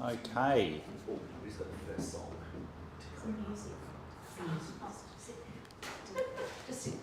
Okay. Who's got the first song? Some music. Just sit.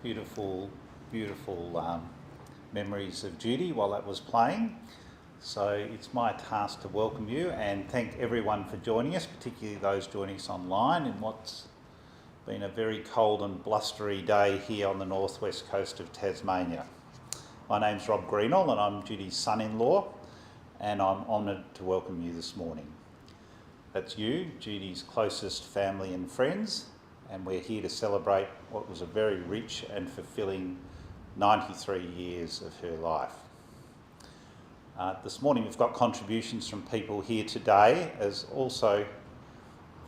beautiful, beautiful memories of Judy while that was playing. So it's my task to welcome you and thank everyone for joining us, particularly those joining us online in what's been a very cold and blustery day here on the northwest coast of Tasmania. My name's Rob Greenall and I'm Judy's son-in-law, and I'm honoured to welcome you this morning. That's you, Judy's closest family and friends, and we're here to celebrate what was a very rich and fulfilling 93 years of her life. This morning we've got contributions from people here today, as also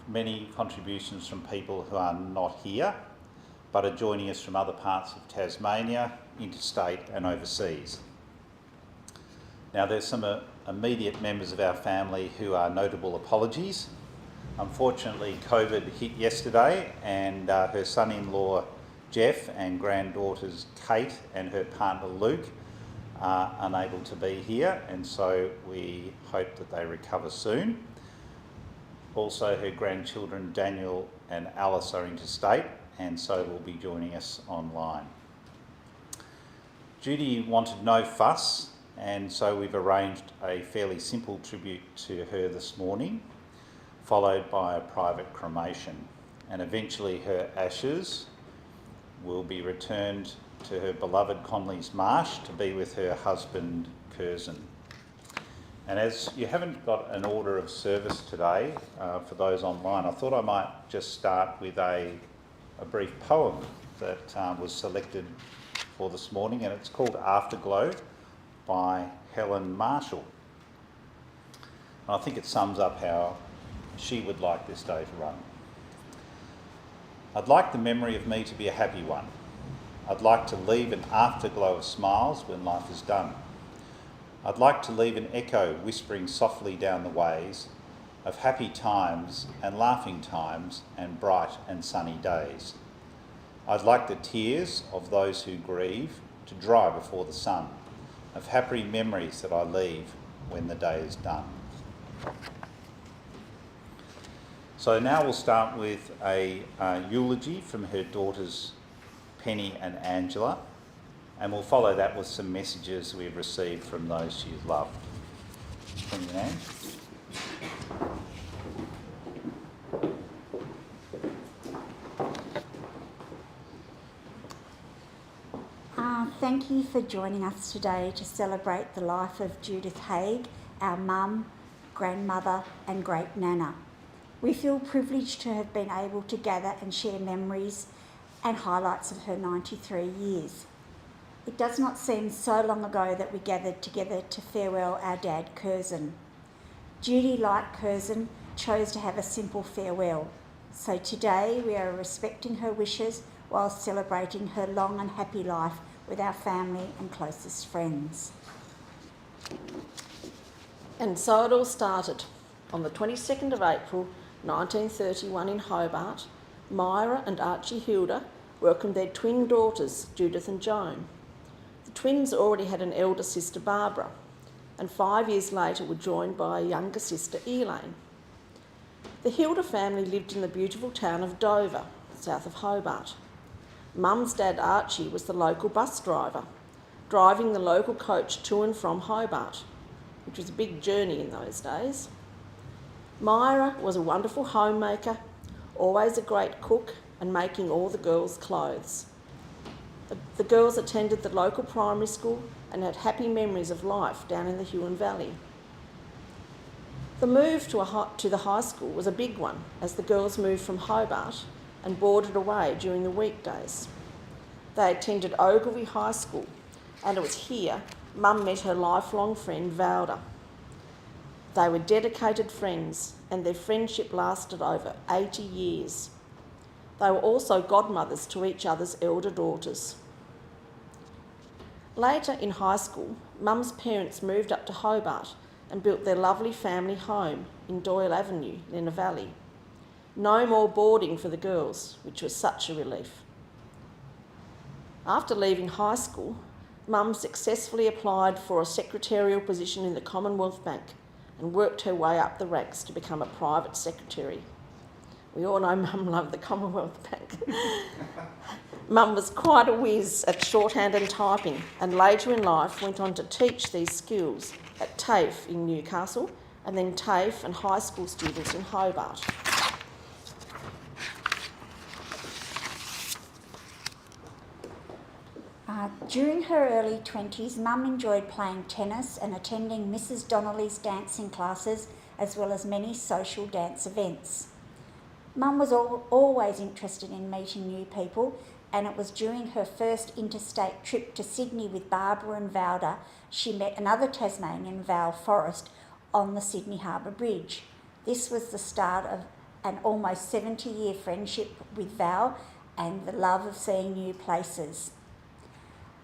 many contributions from people who are not here, but are joining us from other parts of Tasmania, interstate and overseas. Now there's some immediate members of our family who are notable apologies. Unfortunately, COVID hit yesterday and her son-in-law Jeff and granddaughters Kate and her partner Luke are unable to be here, and so we hope that they recover soon. Also, her grandchildren Daniel and Alice are interstate and so will be joining us online. Judy wanted no fuss, and so we've arranged a fairly simple tribute to her this morning, followed by a private cremation, and eventually her ashes will be returned to her beloved Conley's Marsh to be with her husband Curzon. And as you haven't got an order of service today for those online, I thought I might just start with a brief poem that was selected for this morning, and it's called Afterglow by Helen Marshall. And I think it sums up how she would like this day to run. I'd like the memory of me to be a happy one. I'd like to leave an afterglow of smiles when life is done. I'd like to leave an echo whispering softly down the ways of happy times and laughing times and bright and sunny days. I'd like the tears of those who grieve to dry before the sun, of happy memories that I leave when the day is done. So now we'll start with a eulogy from her daughters Penny and Angela, and we'll follow that with some messages we've received from those she's loved. Penny and Ange. Thank you for joining us today to celebrate the life of Judith Haigh, our mum, grandmother and great nana. We feel privileged to have been able to gather and share memories and highlights of her 93 years. It does not seem so long ago that we gathered together to farewell our dad Curzon. Judy, like Curzon, chose to have a simple farewell. So today we are respecting her wishes while celebrating her long and happy life with our family and closest friends. And so it all started. On the 22nd of April 1931 in Hobart, Myra and Archie Hilda welcomed their twin daughters, Judith and Joan. The twins already had an elder sister, Barbara, and 5 years later were joined by a younger sister, Elaine. The Hilda family lived in the beautiful town of Dover, south of Hobart. Mum's dad, Archie, was the local bus driver, driving the local coach to and from Hobart, which was a big journey in those days. Myra was a wonderful homemaker, always a great cook and making all the girls' clothes. The girls attended the local primary school and had happy memories of life down in the Huon Valley. The move to the high school was a big one, as the girls moved from Hobart and boarded away during the weekdays. They attended Ogilvy High School, and it was here Mum met her lifelong friend Valda. They were dedicated friends, and their friendship lasted over 80 years. They were also godmothers to each other's elder daughters. Later in high school, Mum's parents moved up to Hobart and built their lovely family home in Doyle Avenue, Lenna Valley. No more boarding for the girls, which was such a relief. After leaving high school, Mum successfully applied for a secretarial position in the Commonwealth Bank and worked her way up the ranks to become a private secretary. We all know Mum loved the Commonwealth Bank. Mum was quite a whiz at shorthand and typing, and later in life went on to teach these skills at TAFE in Newcastle, and then TAFE and high school students in Hobart. During her early 20s, Mum enjoyed playing tennis and attending Mrs. Donnelly's dancing classes, as well as many social dance events. Mum was always interested in meeting new people, and it was during her first interstate trip to Sydney with Barbara and Valda she met another Tasmanian, Val Forrest, on the Sydney Harbour Bridge. This was the start of an almost 70-year friendship with Val and the love of seeing new places.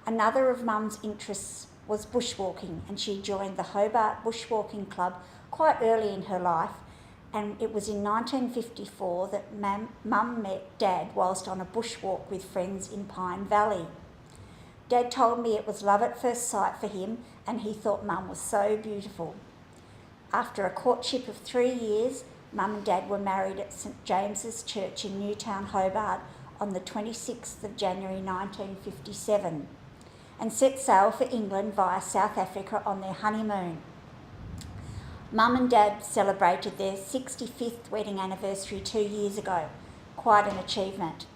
Another of Mum's interests was bushwalking, and she joined the Hobart Bushwalking Club quite early in her life, and it was in 1954 that Mum met Dad whilst on a bushwalk with friends in Pine Valley. Dad told me it was love at first sight for him, and he thought Mum was so beautiful. After a courtship of 3 years, Mum and Dad were married at St James's Church in Newtown, Hobart on the 26th of January 1957, and set sail for England via South Africa on their honeymoon. Mum and Dad celebrated their 65th wedding anniversary 2 years ago. Quite an achievement.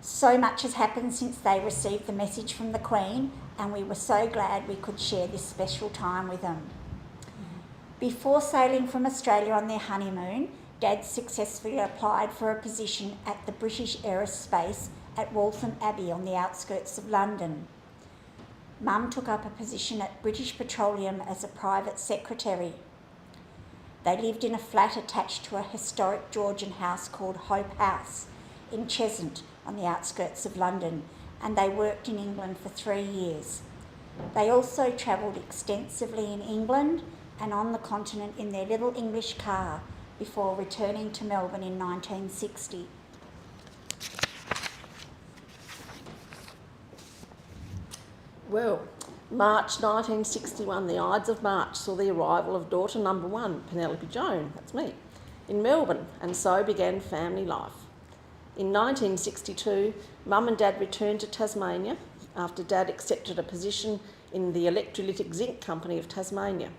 So much has happened since they received the message from the Queen, and we were so glad we could share this special time with them. Before sailing from Australia on their honeymoon, Dad successfully applied for a position at the British Aerospace at Waltham Abbey on the outskirts of London. Mum took up a position at British Petroleum as a private secretary. They lived in a flat attached to a historic Georgian house called Hope House in Cheshunt on the outskirts of London, and they worked in England for 3 years. They also travelled extensively in England and on the continent in their little English car before returning to Melbourne in 1960. Well, March 1961, the Ides of March saw the arrival of daughter number 1, Penelope Joan, that's me, in Melbourne, and so began family life. In 1962, Mum and Dad returned to Tasmania after Dad accepted a position in the Electrolytic Zinc Company of Tasmania.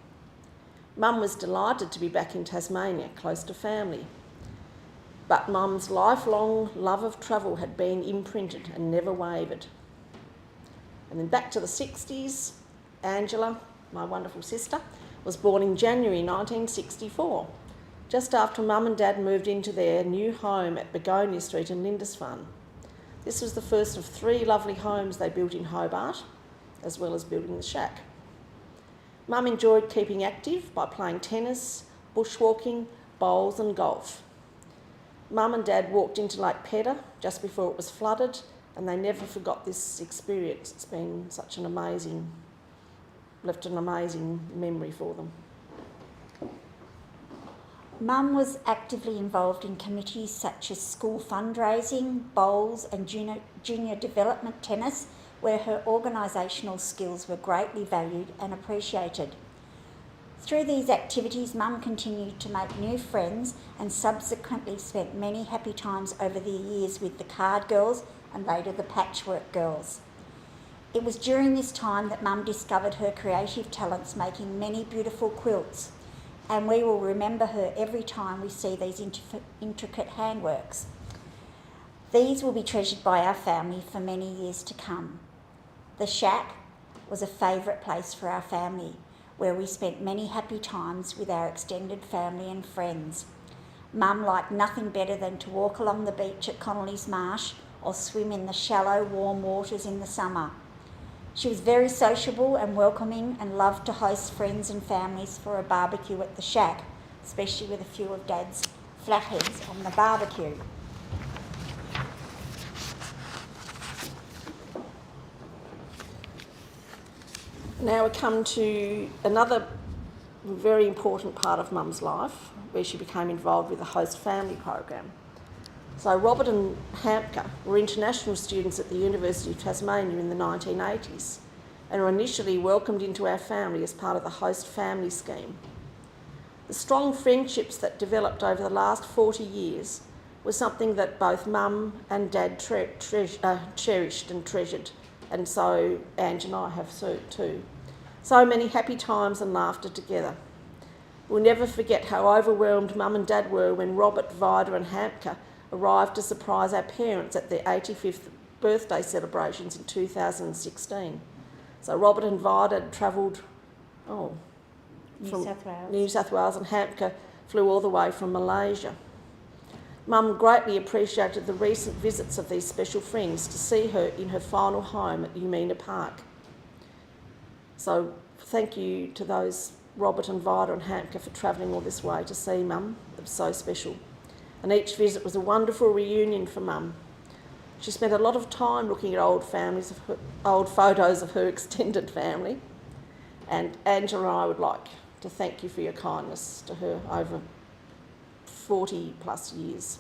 Mum was delighted to be back in Tasmania, close to family. But Mum's lifelong love of travel had been imprinted and never wavered. And then back to the 60s, Angela, my wonderful sister, was born in January 1964, just after Mum and Dad moved into their new home at Begonia Street in Lindisfarne. This was the first of 3 lovely homes they built in Hobart, as well as building the shack. Mum enjoyed keeping active by playing tennis, bushwalking, bowls and golf. Mum and Dad walked into Lake Pedder just before it was flooded, and they never forgot this experience. It's been such an amazing, left an amazing memory for them. Mum was actively involved in committees such as school fundraising, bowls and junior development tennis, where her organisational skills were greatly valued and appreciated. Through these activities, Mum continued to make new friends and subsequently spent many happy times over the years with the Card Girls and later the Patchwork Girls. It was during this time that Mum discovered her creative talents, making many beautiful quilts, and we will remember her every time we see these intricate handworks. These will be treasured by our family for many years to come. The shack was a favourite place for our family, where we spent many happy times with our extended family and friends. Mum liked nothing better than to walk along the beach at Connolly's Marsh or swim in the shallow, warm waters in the summer. She was very sociable and welcoming and loved to host friends and families for a barbecue at the shack, especially with a few of Dad's flatheads on the barbecue. Now we come to another very important part of Mum's life, where she became involved with the host family program. So Robert and Hampker were international students at the University of Tasmania in the 1980s and were initially welcomed into our family as part of the host family scheme. The strong friendships that developed over the last 40 years was something that both Mum and Dad cherished and treasured, and so Ange and I have too. So many happy times and laughter together. We'll never forget how overwhelmed Mum and Dad were when Robert, Vida and Hamka arrived to surprise our parents at their 85th birthday celebrations in 2016. So Robert and Vida had travelled from New South Wales, and Hamka flew all the way from Malaysia. Mum greatly appreciated the recent visits of these special friends to see her in her final home at Umina Park. So thank you to those Robert and Vida and Hamka for travelling all this way to see Mum. It was so special. And each visit was a wonderful reunion for Mum. She spent a lot of time looking at old photos of her extended family. And Angela and I would like to thank you for your kindness to her over 40 plus years.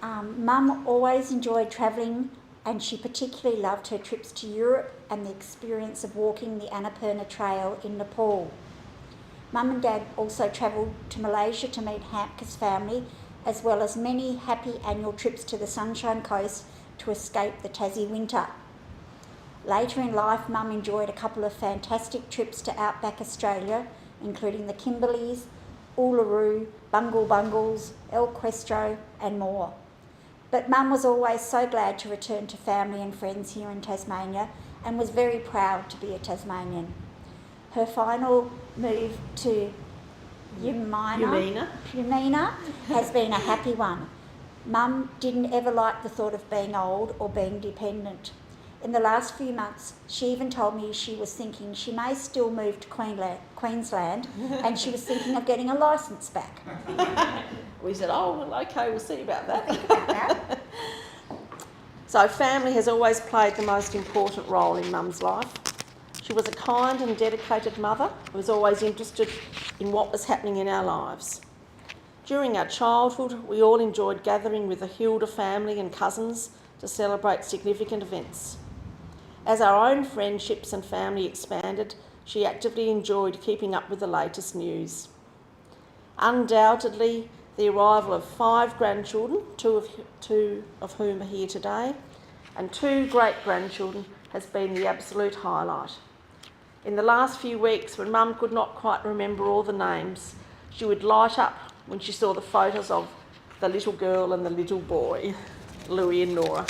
Mum always enjoyed travelling, and she particularly loved her trips to Europe and the experience of walking the Annapurna Trail in Nepal. Mum and Dad also travelled to Malaysia to meet Hamka's family, as well as many happy annual trips to the Sunshine Coast to escape the Tassie winter. Later in life, Mum enjoyed a couple of fantastic trips to outback Australia, including the Kimberleys, Uluru, Bungle Bungles, El Questro and more. But Mum was always so glad to return to family and friends here in Tasmania and was very proud to be a Tasmanian. Her final move to Umina has been a happy one. Mum didn't ever like the thought of being old or being dependent. In the last few months, she even told me she was thinking she may still move to Queensland and she was thinking of getting a licence back. We said, oh, well, okay, we'll see about that. So family has always played the most important role in Mum's life. She was a kind and dedicated mother who was always interested in what was happening in our lives. During our childhood, we all enjoyed gathering with the Hilda family and cousins to celebrate significant events. As our own friendships and family expanded, she actively enjoyed keeping up with the latest news. Undoubtedly, the arrival of 5 grandchildren, two of whom are here today, and 2 great-grandchildren has been the absolute highlight. In the last few weeks, when Mum could not quite remember all the names, she would light up when she saw the photos of the little girl and the little boy, Louis and Nora.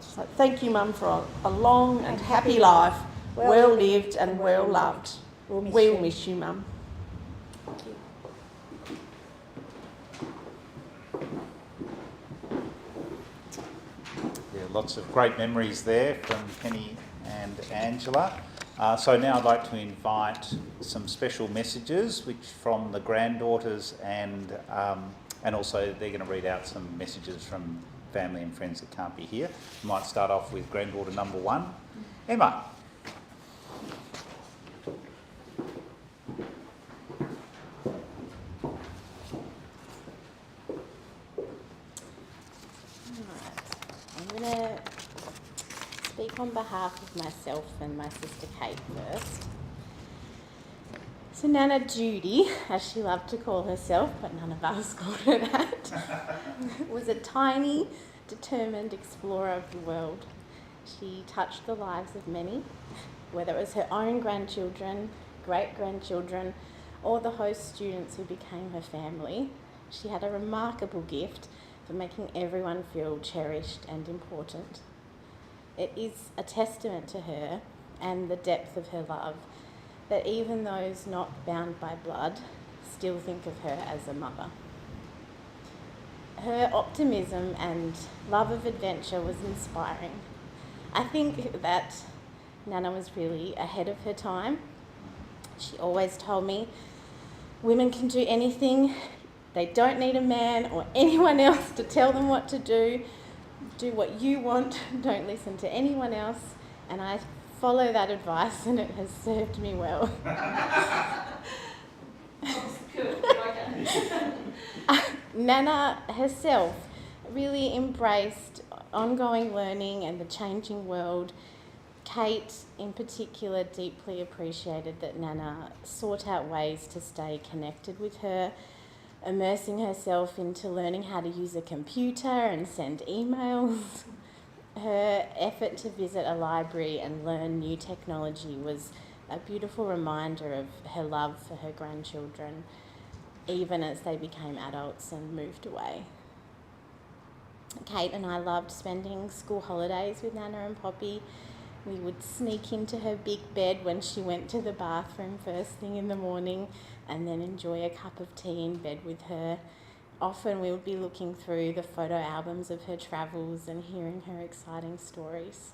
So thank you, Mum, for a long and happy life, well lived and well loved. We will miss you, Mum. Yeah, lots of great memories there from Penny and Angela. So now I'd like to invite some special messages which from the granddaughters, and also they're going to read out some messages from family and friends that can't be here. We might start off with granddaughter number 1, Emma. I'm going to speak on behalf of myself and my sister Kate first. So Nana Judy, as she loved to call herself, but none of us called her that, was a tiny, determined explorer of the world. She touched the lives of many, whether it was her own grandchildren, great-grandchildren, or the host students who became her family. She had a remarkable gift for making everyone feel cherished and important. It is a testament to her and the depth of her love that even those not bound by blood still think of her as a mother. Her optimism and love of adventure was inspiring. I think that Nana was really ahead of her time. She always told me, women can do anything. They don't need a man or anyone else to tell them what to do. Do what you want, don't listen to anyone else. And I follow that advice and it has served me well. Nana herself really embraced ongoing learning and the changing world, Kate, in particular, deeply appreciated that Nana sought out ways to stay connected with her, immersing herself into learning how to use a computer and send emails. Her effort to visit a library and learn new technology was a beautiful reminder of her love for her grandchildren, even as they became adults and moved away. Kate and I loved spending school holidays with Nana and Poppy. We would sneak into her big bed when she went to the bathroom first thing in the morning and then enjoy a cup of tea in bed with her. Often we would be looking through the photo albums of her travels and hearing her exciting stories.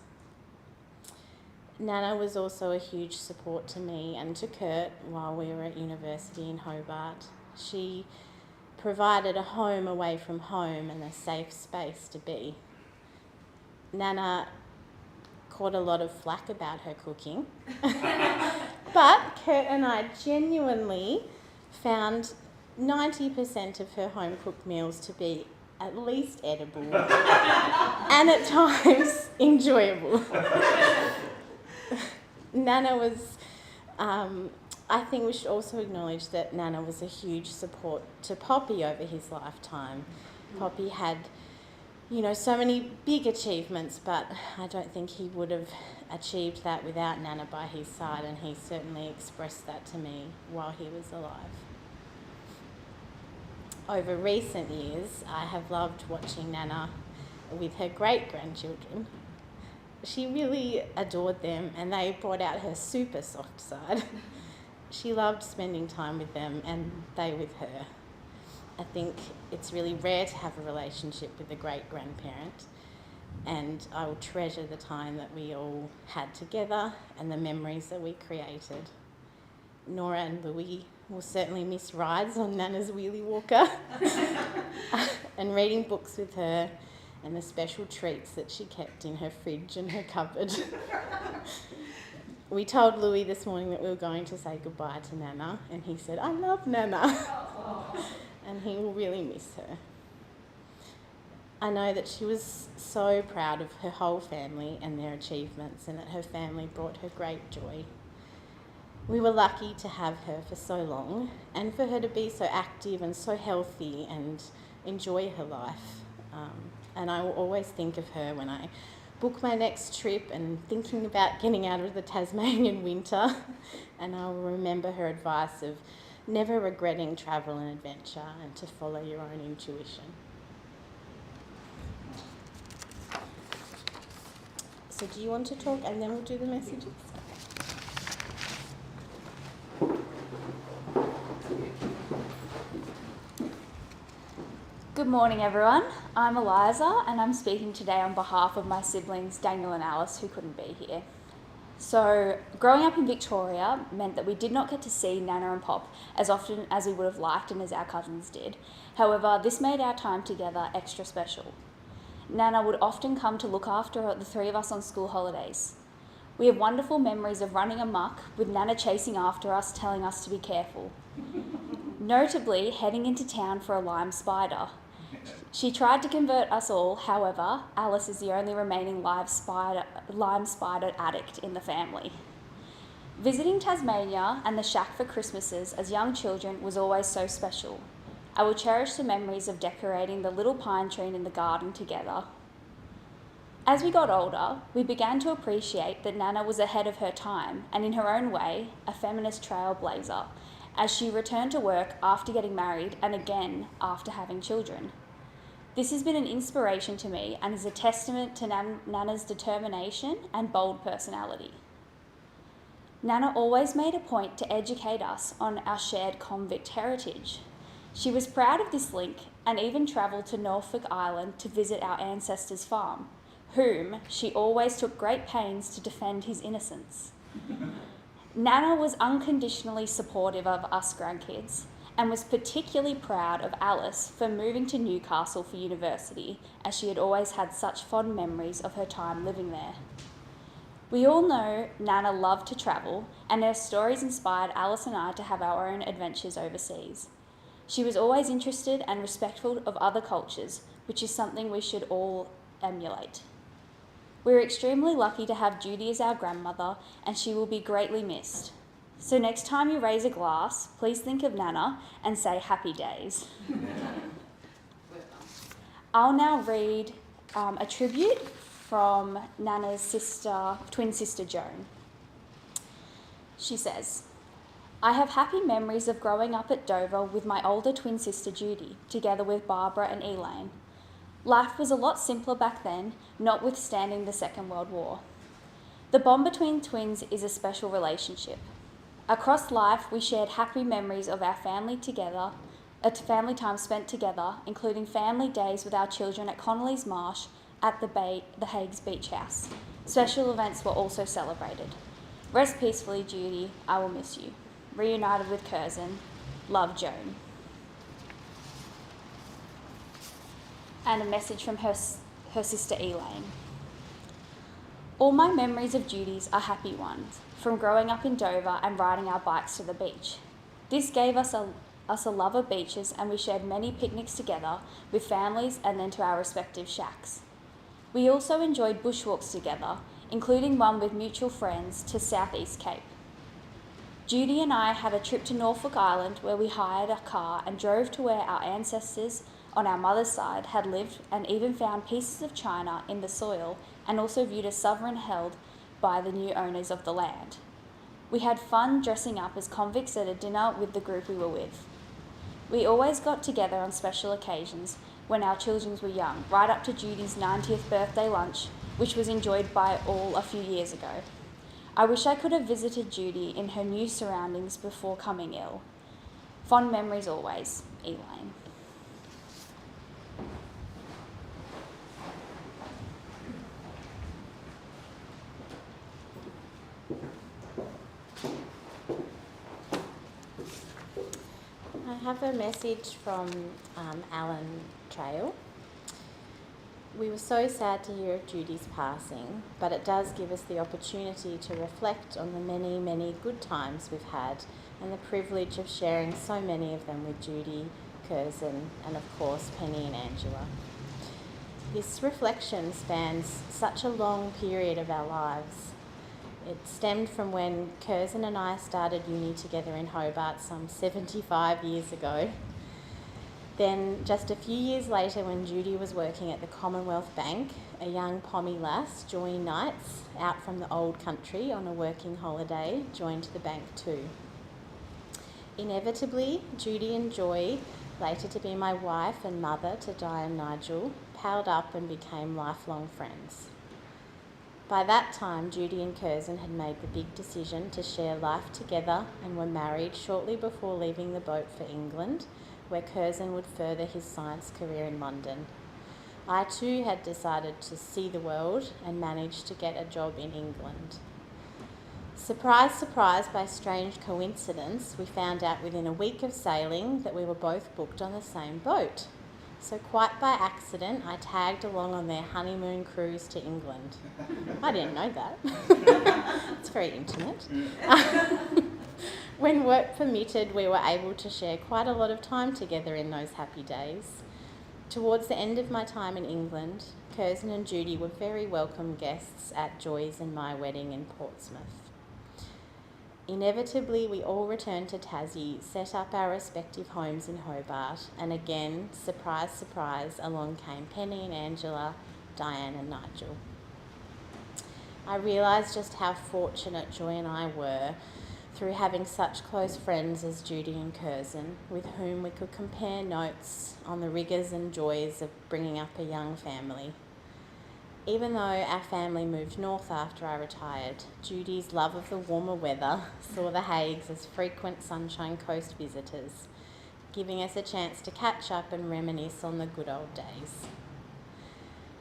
Nana was also a huge support to me and to Kurt while we were at university in Hobart. She provided a home away from home and a safe space to be. Nana caught a lot of flack about her cooking, but Kurt and I genuinely found 90% of her home-cooked meals to be at least edible and at times enjoyable. Nana was, I think we should also acknowledge that Nana was a huge support to Poppy over his lifetime. Poppy had, so many big achievements, but I don't think he would have achieved that without Nana by his side, and he certainly expressed that to me while he was alive. Over recent years, I have loved watching Nana with her great-grandchildren. She really adored them, and they brought out her super soft side. She loved spending time with them and they with her. I think it's really rare to have a relationship with a great-grandparent, and I will treasure the time that we all had together and the memories that we created. Nora and Louie will certainly miss rides on Nana's wheelie walker and reading books with her and the special treats that she kept in her fridge and her cupboard. We told Louie this morning that we were going to say goodbye to Nana, and he said, "I love Nana." And he will really miss her. I know that she was so proud of her whole family and their achievements, and that her family brought her great joy. We were lucky to have her for so long, and for her to be so active and so healthy and enjoy her life. And I will always think of her when I book my next trip and thinking about getting out of the Tasmanian winter. And I will remember her advice of never regretting travel and adventure and to follow your own intuition. So do you want to talk and then we'll do the messages? Good morning, everyone. I'm Eliza, and I'm speaking today on behalf of my siblings Daniel and Alice, who couldn't be here. So, growing up in Victoria meant that we did not get to see Nana and Pop as often as we would have liked and as our cousins did. However, this made our time together extra special. Nana would often come to look after the three of us on school holidays. We have wonderful memories of running amok, with Nana chasing after us, telling us to be careful. Notably, heading into town for a lime spider. She tried to convert us all, however, Alice is the only remaining lime spider addict in the family. Visiting Tasmania and the shack for Christmases as young children was always so special. I will cherish the memories of decorating the little pine tree in the garden together. As we got older, we began to appreciate that Nana was ahead of her time and, in her own way, a feminist trailblazer, as she returned to work after getting married and again after having children. This has been an inspiration to me and is a testament to Nana's determination and bold personality. Nana always made a point to educate us on our shared convict heritage. She was proud of this link and even travelled to Norfolk Island to visit our ancestors' farm, whom she always took great pains to defend his innocence. Nana was unconditionally supportive of us grandkids and was particularly proud of Alice for moving to Newcastle for university, as she had always had such fond memories of her time living there. We all know Nana loved to travel, and her stories inspired Alice and I to have our own adventures overseas. She was always interested and respectful of other cultures, which is something we should all emulate. We're extremely lucky to have Judy as our grandmother, and she will be greatly missed. So next time you raise a glass, please think of Nana and say happy days. I'll now read a tribute from Nana's twin sister Joan. She says, I have happy memories of growing up at Dover with my older twin sister Judy, together with Barbara and Elaine. Life was a lot simpler back then, notwithstanding the Second World War. The bond between twins is a special relationship. Across life, we shared happy memories of our family time spent together, including family days with our children at Connolly's Marsh at the Haigh Beach House. Special events were also celebrated. Rest peacefully, Judy. I will miss you. Reunited with Curzon. Love, Joan. And a message from her sister Elaine. All my memories of Judy's are happy ones, from growing up in Dover and riding our bikes to the beach. This gave us a love of beaches, and we shared many picnics together with families and then to our respective shacks. We also enjoyed bushwalks together, including one with mutual friends to South East Cape. Judy and I had a trip to Norfolk Island where we hired a car and drove to where our ancestors on our mother's side had lived, and even found pieces of china in the soil, and also viewed a sovereign held by the new owners of the land. We had fun dressing up as convicts at a dinner with the group we were with. We always got together on special occasions when our children were young, right up to Judy's 90th birthday lunch, which was enjoyed by all a few years ago. I wish I could have visited Judy in her new surroundings before coming ill. Fond memories always, Elaine. I have a message from Alan Trail. We were so sad to hear of Judy's passing, but it does give us the opportunity to reflect on the many, many good times we've had and the privilege of sharing so many of them with Judy, Curzon, and of course Penny and Angela. This reflection spans such a long period of our lives. It stemmed from when Curzon and I started uni together in Hobart some 75 years ago. Then, just a few years later, when Judy was working at the Commonwealth Bank, a young Pommy lass, Joy Knights, out from the old country on a working holiday, joined the bank too. Inevitably, Judy and Joy, later to be my wife and mother to Di and Nigel, palled up and became lifelong friends. By that time, Judy and Curzon had made the big decision to share life together and were married shortly before leaving the boat for England, where Curzon would further his science career in London. I too had decided to see the world and managed to get a job in England. Surprise, surprise, by strange coincidence, we found out within a week of sailing that we were both booked on the same boat. So quite by accident, I tagged along on their honeymoon cruise to England. I didn't know that. It's very intimate. When work permitted, we were able to share quite a lot of time together in those happy days. Towards the end of my time in England, Curzon and Judy were very welcome guests at Joy's and my wedding in Portsmouth. Inevitably, we all returned to Tassie, set up our respective homes in Hobart, and again, surprise, surprise, along came Penny and Angela, Diane and Nigel. I realised just how fortunate Joy and I were through having such close friends as Judy and Curzon, with whom we could compare notes on the rigours and joys of bringing up a young family. Even though our family moved north after I retired, Judy's love of the warmer weather saw the Haighs as frequent Sunshine Coast visitors, giving us a chance to catch up and reminisce on the good old days.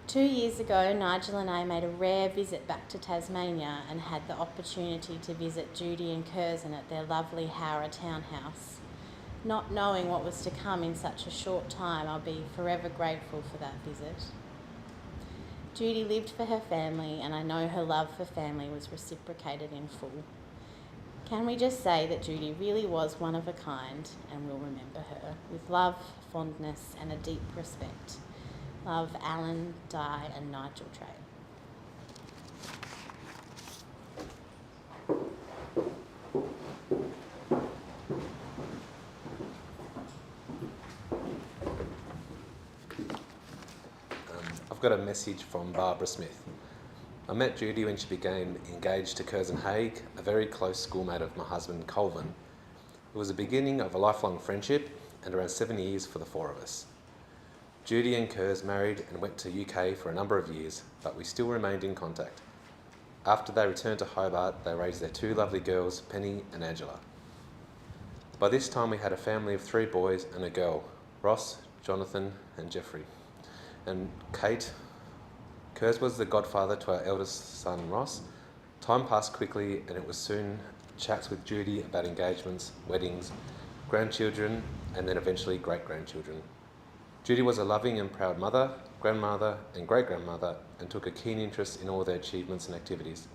2 years ago, Nigel and I made a rare visit back to Tasmania and had the opportunity to visit Judy and Curzon at their lovely Howrah townhouse. Not knowing what was to come in such a short time, I'll be forever grateful for that visit. Judy lived for her family, and I know her love for family was reciprocated in full. Can we just say that Judy really was one of a kind, and we'll remember her with love, fondness, and a deep respect. Love, Alan, Di, and Nigel Trail. I've got a message from Barbara Smith. I met Judy when she became engaged to cousin Haigh, a very close schoolmate of my husband Colvin. It was the beginning of a lifelong friendship and around 7 years for the four of us. Judy and Kurs married and went to UK for a number of years, but we still remained in contact. After they returned to Hobart, they raised their two lovely girls, Penny and Angela. By this time we had a family of 3 boys and a girl, Ross, Jonathan and Jeffrey. And Kate. Kurs was the godfather to our eldest son Ross. Time passed quickly and it was soon chats with Judy about engagements, weddings, grandchildren and then eventually great-grandchildren. Judy was a loving and proud mother, grandmother and great-grandmother and took a keen interest in all their achievements and activities.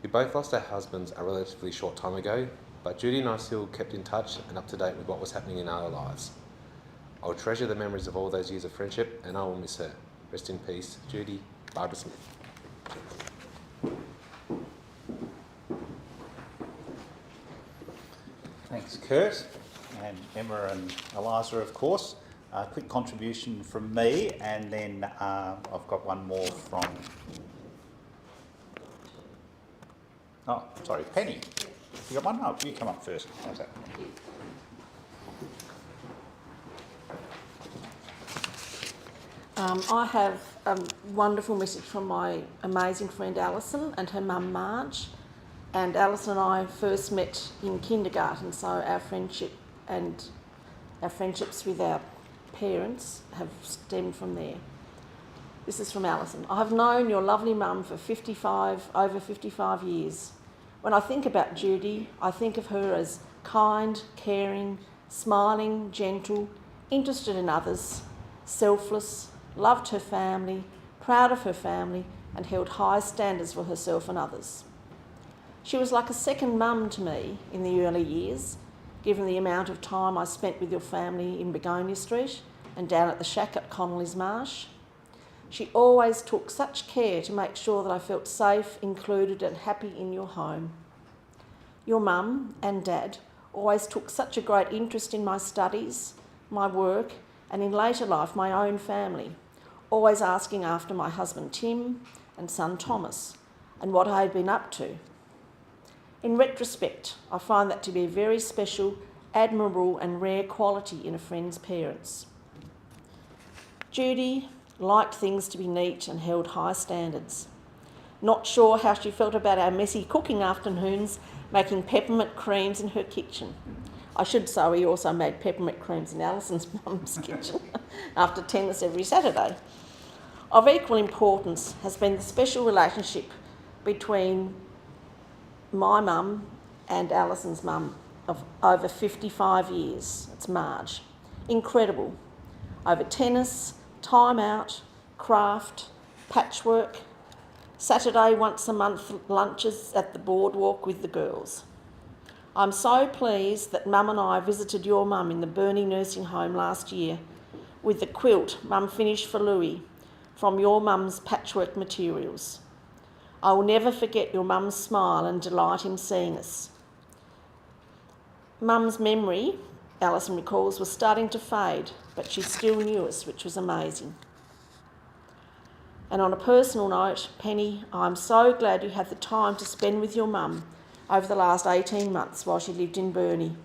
We both lost our husbands a relatively short time ago, but Judy and I still kept in touch and up to date with what was happening in our lives. I'll treasure the memories of all those years of friendship and I will miss her. Rest in peace, Judy. Barbara Smith. Thanks, Kurt, and Emma and Eliza, of course. A quick contribution from me, and then I've got one more from... Oh, sorry, Penny. You got one? No, you come up first. How's that? I have a wonderful message from my amazing friend Alison and her mum Marge. And Alison and I first met in kindergarten, so our friendship and our friendships with our parents have stemmed from there. This is from Alison. I have known your lovely mum for over 55 years. When I think about Judy, I think of her as kind, caring, smiling, gentle, interested in others, selfless, loved her family, proud of her family, and held high standards for herself and others. She was like a second mum to me in the early years, given the amount of time I spent with your family in Begonia Street and down at the shack at Connolly's Marsh. She always took such care to make sure that I felt safe, included and happy in your home. Your mum and dad always took such a great interest in my studies, my work, and in later life my own family, always asking after my husband Tim and son Thomas and what I had been up to. In retrospect, I find that to be a very special, admirable and rare quality in a friend's parents. Judy liked things to be neat and held high standards. Not sure how she felt about our messy cooking afternoons, making peppermint creams in her kitchen. I should say we also made peppermint creams in Alison's mum's kitchen after tennis every Saturday. Of equal importance has been the special relationship between my mum and Alison's mum of over 55 years. It's Marge. Incredible. Over tennis, time out, craft, patchwork, Saturday once a month lunches at the boardwalk with the girls. I'm so pleased that Mum and I visited your mum in the Burnie nursing home last year with the quilt Mum finished for Louis from your mum's patchwork materials. I will never forget your mum's smile and delight in seeing us. Mum's memory, Alison recalls, was starting to fade, but she still knew us, which was amazing. And on a personal note, Penny, I'm so glad you had the time to spend with your mum over the last 18 months while she lived in Burnie.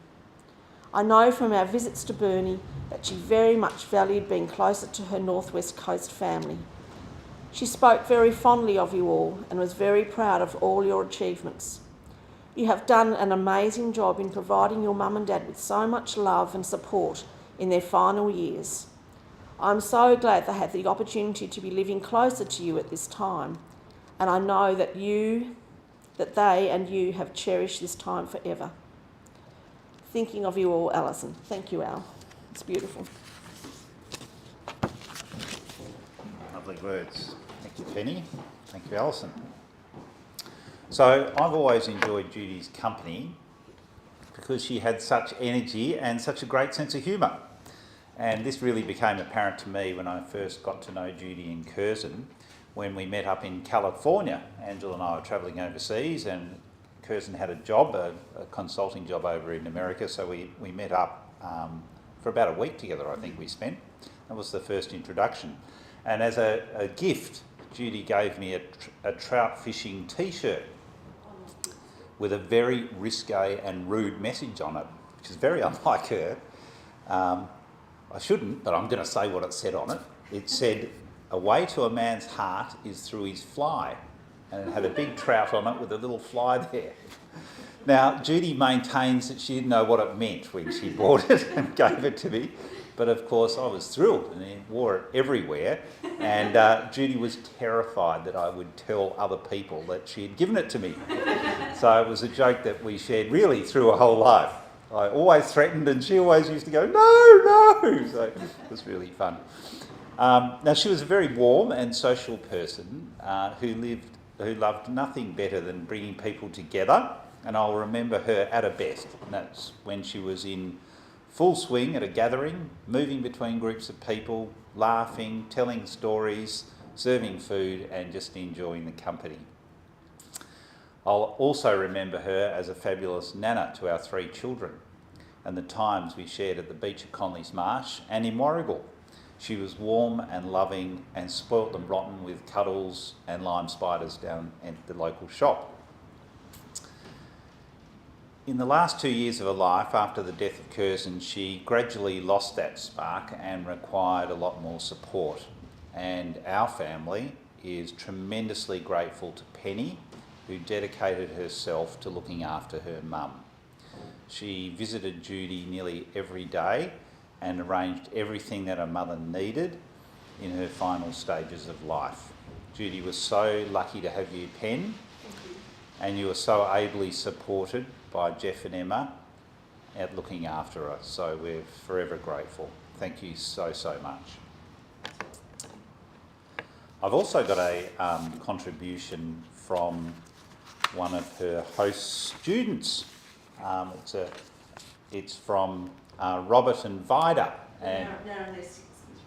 I know from our visits to Burnie that she very much valued being closer to her Northwest Coast family. She spoke very fondly of you all and was very proud of all your achievements. You have done an amazing job in providing your mum and dad with so much love and support in their final years. I'm so glad they had the opportunity to be living closer to you at this time, and I know that they and you have cherished this time forever. Thinking of you all, Alison. Thank you, Al. It's beautiful. Lovely words. Thank you, Penny. Thank you, Alison. So I've always enjoyed Judy's company because she had such energy and such a great sense of humour. And this really became apparent to me when I first got to know Judy in Curzon, when we met up in California. Angela and I were travelling overseas, and Curzon had a job, a consulting job over in America, so we met up for about a week together, I think we spent. That was the first introduction. And as a gift, Judy gave me a trout fishing t-shirt with a very risque and rude message on it, which is very unlike her. I shouldn't, but I'm going to say what it said on it. It said, "A way to a man's heart is through his fly." And it had a big trout on it with a little fly there. Now, Judy maintains that she didn't know what it meant when she bought it and gave it to me. But of course, I was thrilled, and he wore it everywhere. And Judy was terrified that I would tell other people that she had given it to me. So it was a joke that we shared really through her whole life. I always threatened, and she always used to go, "No, no!" So it was really fun. Now, she was a very warm and social person who loved nothing better than bringing people together. And I'll remember her at her best. And that's when she was in full swing at a gathering, moving between groups of people, laughing, telling stories, serving food, and just enjoying the company. I'll also remember her as a fabulous nana to our 3 children, and the times we shared at the beach at Conley's Marsh and in Warrigal. She was warm and loving and spoilt them rotten with cuddles and lime spiders down at the local shop. In the last 2 years of her life, after the death of Curzon, she gradually lost that spark and required a lot more support. And our family is tremendously grateful to Penny, who dedicated herself to looking after her mum. She visited Judy nearly every day and arranged everything that her mother needed in her final stages of life. Judy was so lucky to have you, Pen, and you were so ably supported by Jeff and Emma at looking after her. So we're forever grateful. Thank you so, so much. I've also got a contribution from one of her host students. It's from Robert and Vida. And Now in their 60s,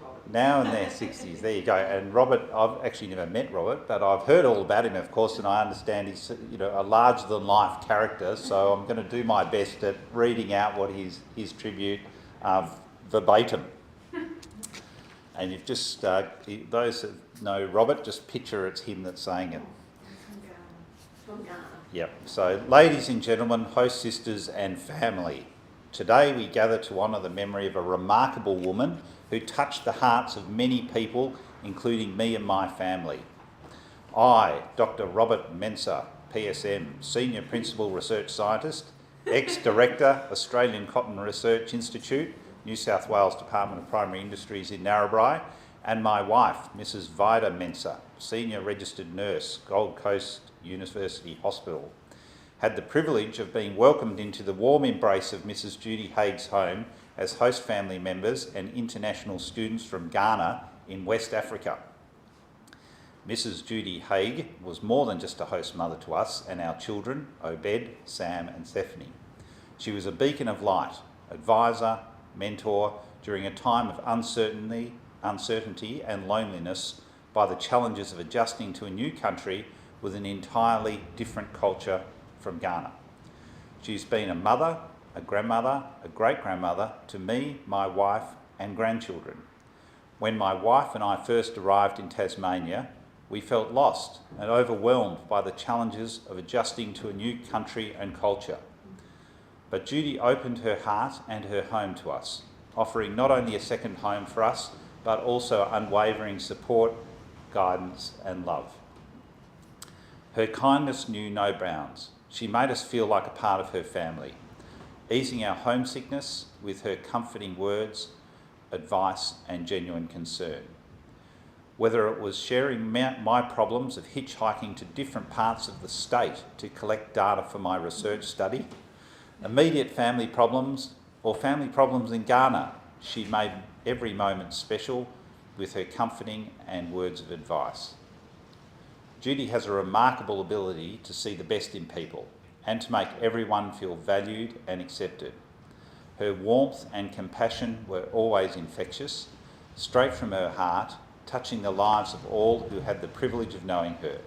Robert. now in their 60s, there you go. And Robert, I've actually never met Robert, but I've heard all about him, of course, and I understand he's a larger-than-life character, so I'm going to do my best at reading out what his tribute verbatim. And you've just, those that know Robert, just picture it's him that's saying it. From Ghana. Yep. So, ladies and gentlemen, host sisters and family, today we gather to honour the memory of a remarkable woman who touched the hearts of many people, including me and my family. I, Dr. Robert Mensah, PSM, Senior Principal Research Scientist, Ex-Director, Australian Cotton Research Institute, New South Wales Department of Primary Industries in Narrabri, and my wife, Mrs. Vida Mensah, Senior Registered Nurse, Gold Coast University Hospital, had the privilege of being welcomed into the warm embrace of Mrs. Judy Haigh's home as host family members and international students from Ghana in West Africa. Mrs. Judy Haigh was more than just a host mother to us and our children, Obed, Sam and Stephanie. She was a beacon of light, advisor, mentor during a time of uncertainty and loneliness by the challenges of adjusting to a new country with an entirely different culture from Ghana. She's been a mother, a grandmother, a great-grandmother to me, my wife and grandchildren. When my wife and I first arrived in Tasmania, we felt lost and overwhelmed by the challenges of adjusting to a new country and culture. But Judy opened her heart and her home to us, offering not only a second home for us, but also unwavering support, guidance and love. Her kindness knew no bounds. She made us feel like a part of her family, easing our homesickness with her comforting words, advice and genuine concern. Whether it was sharing my problems of hitchhiking to different parts of the state to collect data for my research study, immediate family problems or family problems in Ghana, she made every moment special with her comforting and words of advice. Judy has a remarkable ability to see the best in people and to make everyone feel valued and accepted. Her warmth and compassion were always infectious, straight from her heart, touching the lives of all who had the privilege of knowing her.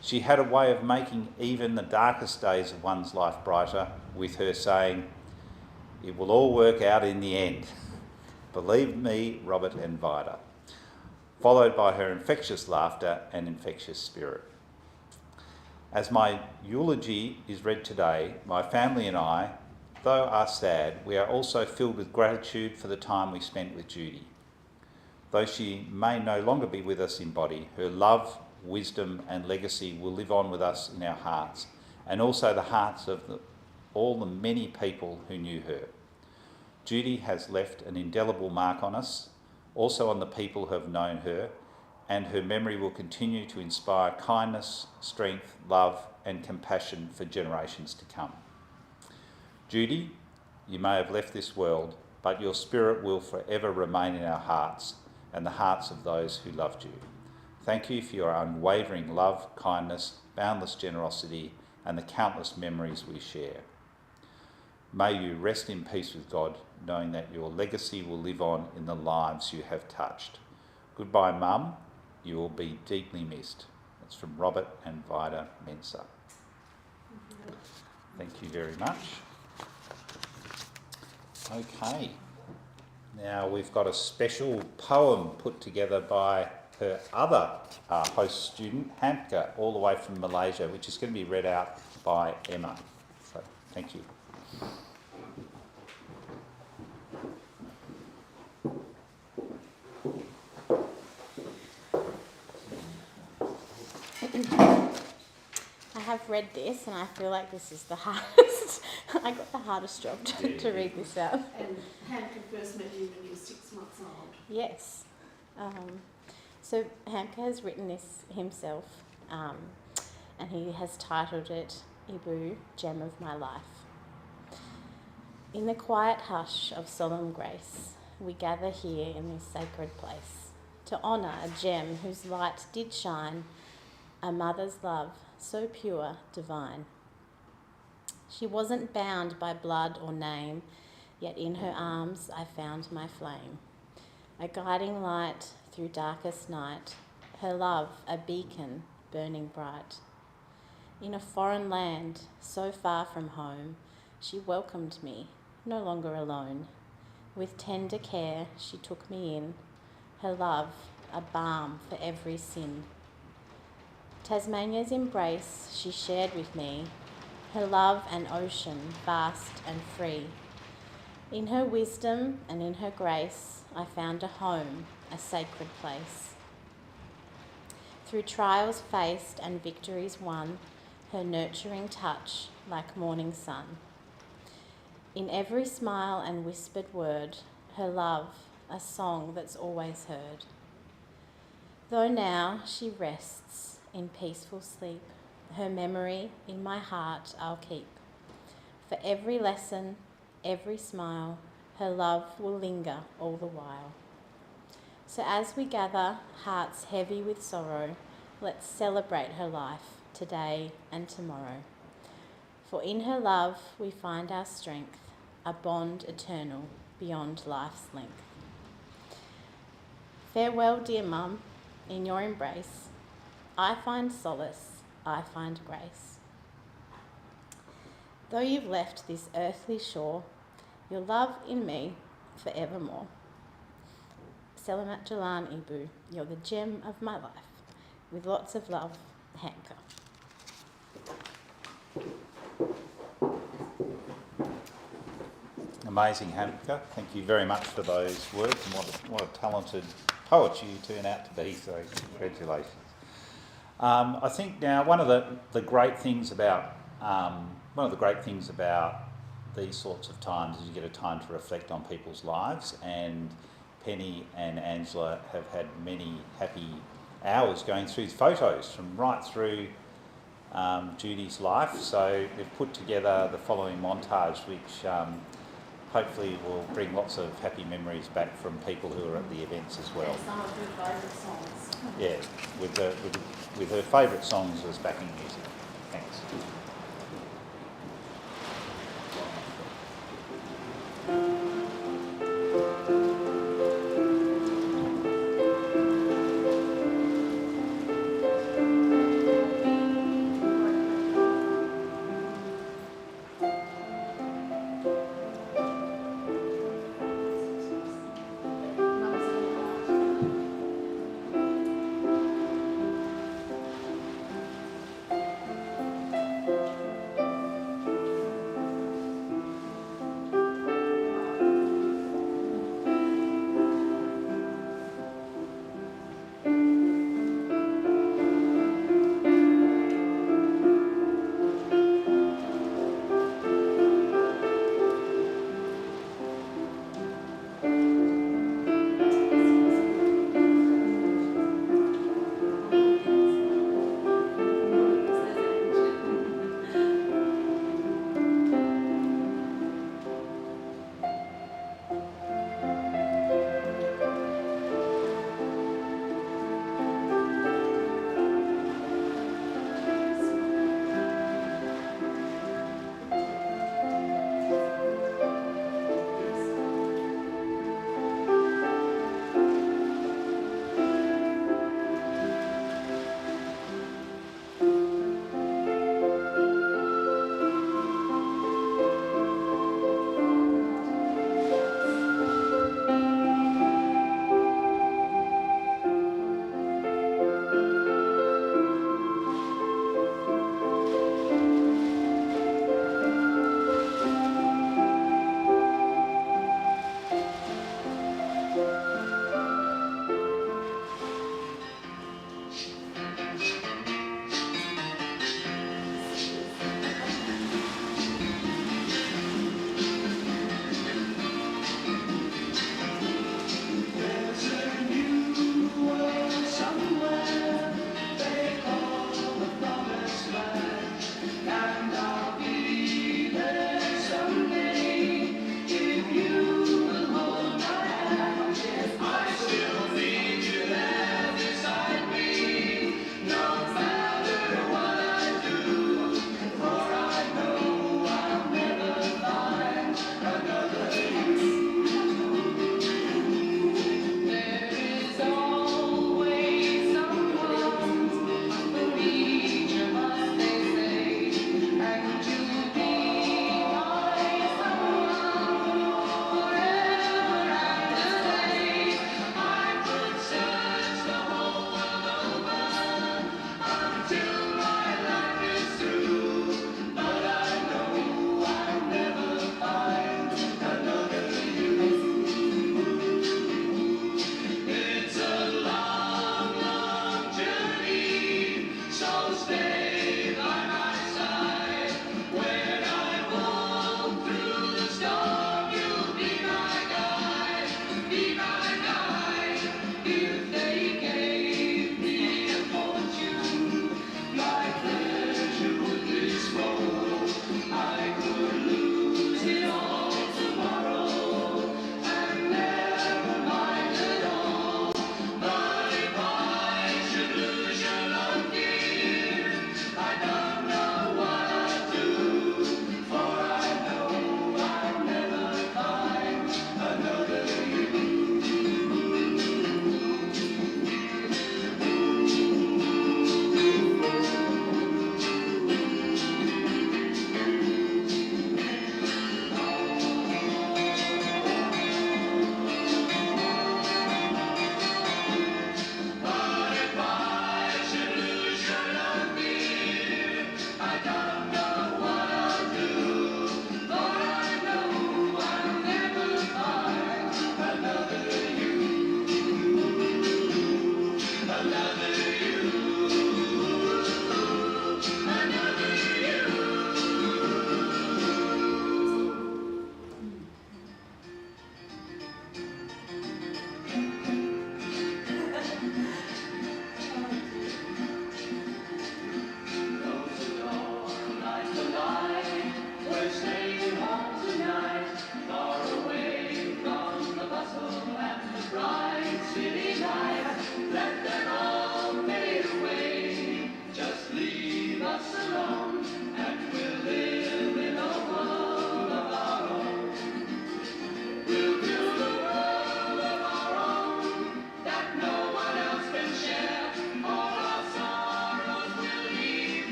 She had a way of making even the darkest days of one's life brighter, with her saying, "It will all work out in the end. Believe me, Robert and Vida," followed by her infectious laughter and infectious spirit. As my eulogy is read today, my family and I, though are sad, we are also filled with gratitude for the time we spent with Judy. Though she may no longer be with us in body, her love, wisdom and legacy will live on with us in our hearts, and also the hearts of all the many people who knew her. Judy has left an indelible mark on us, also on the people who have known her, and her memory will continue to inspire kindness, strength, love and compassion for generations to come. Judy, you may have left this world, but your spirit will forever remain in our hearts and the hearts of those who loved you. Thank you for your unwavering love, kindness, boundless generosity and the countless memories we share. May you rest in peace with God, knowing that your legacy will live on in the lives you have touched. Goodbye, Mum. You will be deeply missed. That's from Robert and Vida Mensah. Thank you very much. Okay. Now we've got a special poem put together by her other host student, Hamka, all the way from Malaysia, which is going to be read out by Emma. So, thank you. I have read this and I feel like this is the hardest. I got the hardest job to read this out. And Hampton first met you when you were 6 months old. Yes. So Hamka has written this himself, and he has titled it Ibu, Gem of My Life. In the quiet hush of solemn grace, we gather here in this sacred place to honour a gem whose light did shine, a mother's love so pure, divine. She wasn't bound by blood or name, yet in her arms I found my flame, a guiding light through darkest night, her love a beacon burning bright. In a foreign land, so far from home, she welcomed me, no longer alone. With tender care she took me in, her love a balm for every sin. Tasmania's embrace she shared with me, her love an ocean vast and free. In her wisdom and in her grace I found a home, a sacred place. Through trials faced and victories won, her nurturing touch like morning sun. In every smile and whispered word, her love a song that's always heard. Though now she rests in peaceful sleep, her memory in my heart I'll keep. For every lesson, every smile, her love will linger all the while. So as we gather, hearts heavy with sorrow, let's celebrate her life today and tomorrow. For in her love we find our strength, a bond eternal beyond life's length. Farewell, dear Mum, in your embrace, I find solace, I find grace. Though you've left this earthly shore, your love in me forevermore. Selamat Jalan, Ibu, you're the gem of my life. With lots of love, Hamka. Amazing, Hamka. Thank you very much for those words, and what a talented poet you turn out to be, so congratulations. I think now one of the great things about these sorts of times is you get a time to reflect on people's lives, and Penny and Angela have had many happy hours going through photos from right through Judy's life. So they've put together the following montage, which hopefully will bring lots of happy memories back from people who are at the events as well. Some of her favourite songs. Yeah, with her favourite songs as backing music. Thanks.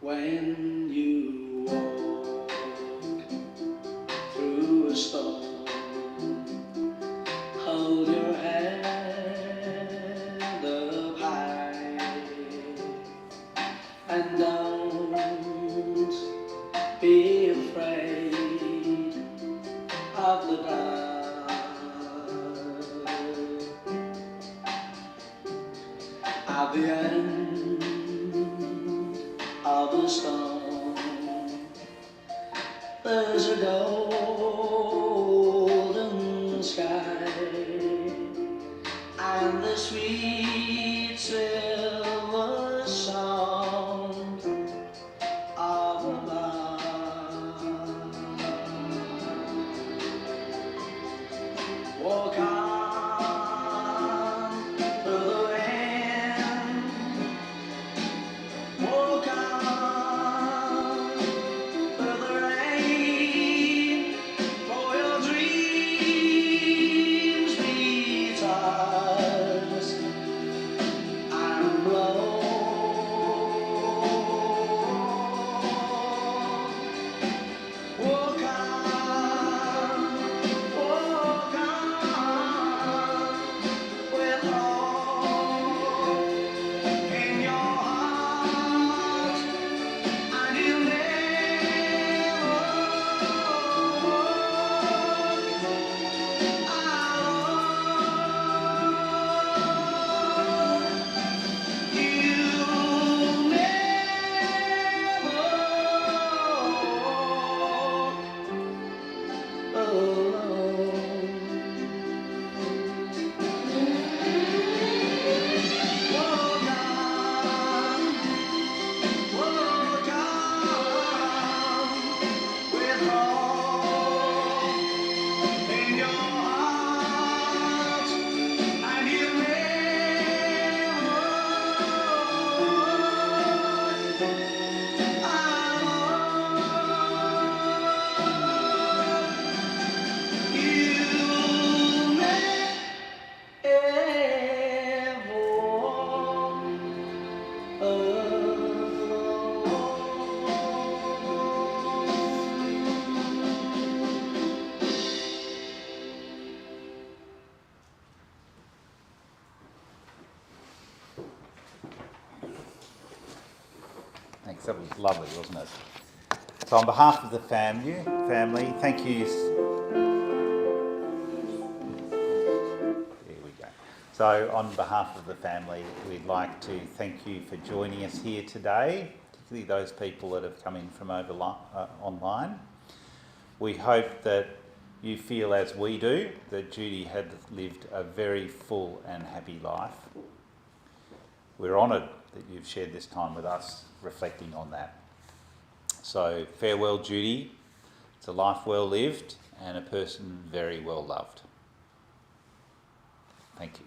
When you walk through a storm, hold your head up high and don't be afraid of the dark. At the end of the storm, there's a golden sky and the sweet silver sound of a lark. Walk on through the wind, walk on through the rain, for your dreams be tossed and Thanks. That was lovely, wasn't it? So on behalf of the family, thank you. There we go. So on behalf of the family, we'd like to thank you for joining us here today, particularly those people that have come in from online. We hope that you feel as we do, that Judy had lived a very full and happy life. We're honoured that you've shared this time with us, reflecting on that. So farewell, Judy. It's a life well lived and a person very well loved. Thank you.